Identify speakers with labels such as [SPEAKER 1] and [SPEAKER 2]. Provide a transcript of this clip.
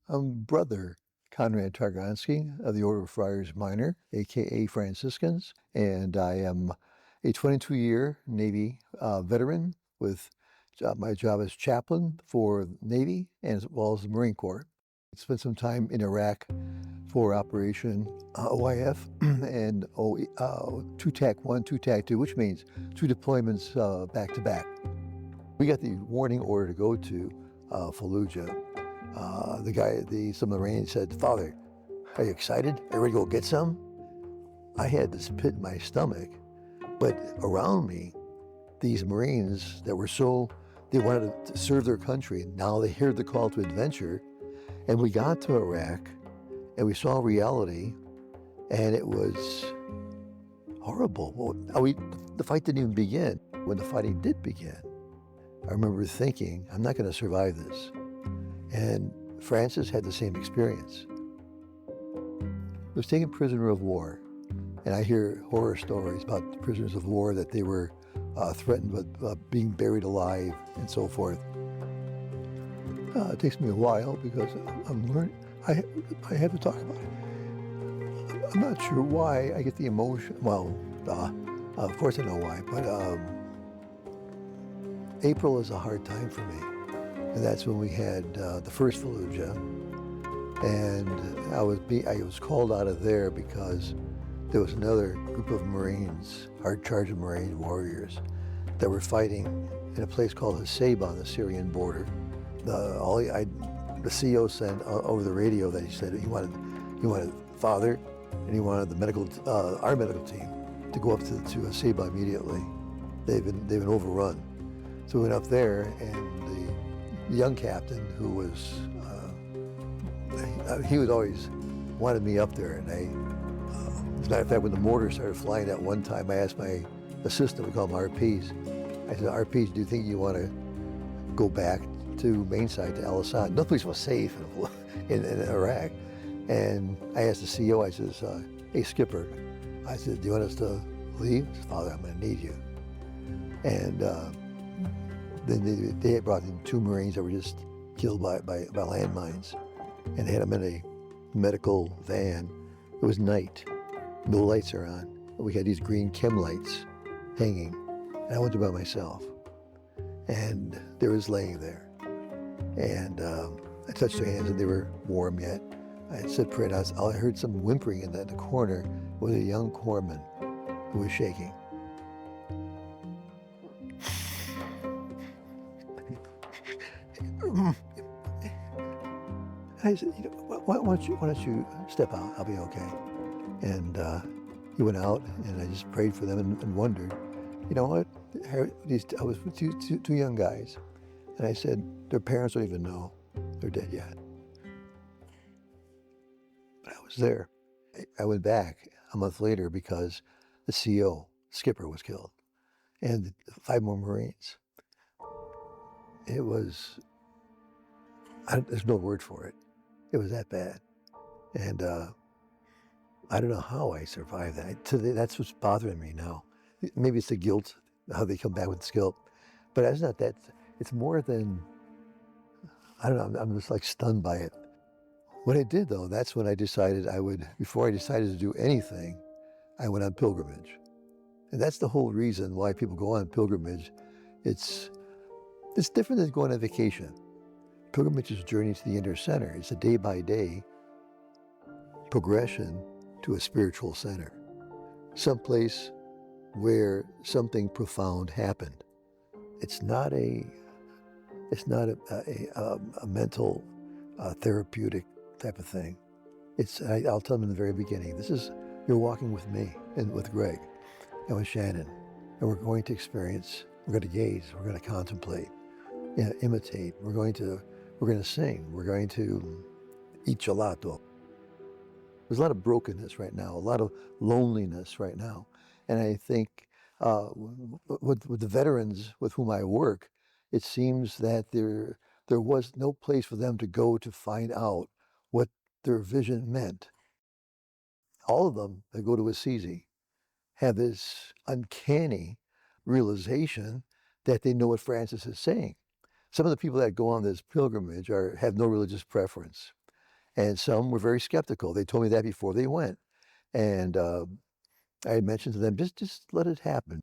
[SPEAKER 1] I'm Brother Conrad Targonski of the Order of Friars Minor, aka Franciscans, and I am a 22-year Navy veteran with my job as chaplain for Navy as well as the Marine Corps. I spent some time in Iraq for Operation OIF and 2 TAC 1, 2 TAC 2, which means 2 deployments back to back. We got the warning order to go to Fallujah. Some Marine said, "Father, are you excited? Are you ready to go get some?" I had this pit in my stomach, but around me, these Marines that were they wanted to serve their country. Now they heard the call to adventure, and we got to Iraq, and we saw reality, and it was horrible. The fight didn't even begin. When the fighting did begin, I remember thinking, I'm not going to survive this. And Francis had the same experience. He was taken prisoner of war, and I hear horror stories about the prisoners of war that they were threatened with being buried alive and so forth. It takes me a while because I'm learning. I have to talk about it. I'm not sure why I get the emotion. Well, of course I know why, but April is a hard time for me. And that's when we had the first Fallujah, and I was called out of there because there was another group of Marines, hard charging Marine warriors, that were fighting in a place called Haseba on the Syrian border. The CO sent over the radio that he said he wanted Father, and he wanted our medical team to go up to Haseba immediately. They've been overrun. So we went up there, and the young captain, who was, he was always wanted me up there. And as a matter of fact, when the mortar started flying at one time, I asked my assistant, we call them RPs, I said, RPs, do you think you want to go back to Mainside, to Al Assad? No place was safe in Iraq. And I asked the CO, I says, hey, Skipper, I said, do you want us to leave? He said, Father, I'm going to need you. And then they had brought in 2 Marines that were just killed by landmines, and they had them in a medical van. It was night, no lights are on. We had these green chem lights hanging, and I went there by myself, and they was laying there, and I touched their hands, and they were warm yet. I had said prayer, and I heard some whimpering in the corner with a young corpsman who was shaking. I said, why don't you step out? I'll be okay. And he went out, and I just prayed for them and wondered, you know what? I was with two young guys, and I said, their parents don't even know they're dead yet. But I was there. I went back a month later because the CO, Skipper, was killed, and 5 more Marines. It was, there's no word for it. It was that bad. And I don't know how I survived that. That's what's bothering me now. Maybe it's the guilt, how they come back with guilt. But it's not that. It's more than, I don't know, I'm just like stunned by it. What I did though, that's when I decided before I decided to do anything, I went on pilgrimage. And that's the whole reason why people go on pilgrimage. It's different than going on vacation. Pilgrimage is a journey to the inner center. It's a day-by-day progression to a spiritual center, someplace where something profound happened. It's not a mental therapeutic type of thing. I'll tell them in the very beginning, you're walking with me and with Greg and with Shannon, and we're going to experience, we're going to gaze, we're going to contemplate, imitate, we're going to sing, we're going to eat gelato. There's a lot of brokenness right now, a lot of loneliness right now. And I think with the veterans with whom I work, it seems that there was no place for them to go to find out what their vision meant. All of them that go to Assisi have this uncanny realization that they know what Francis is saying. Some of the people that go on this pilgrimage have no religious preference. and some were very skeptical. They told me that before they went. And I mentioned to them, just let it happen.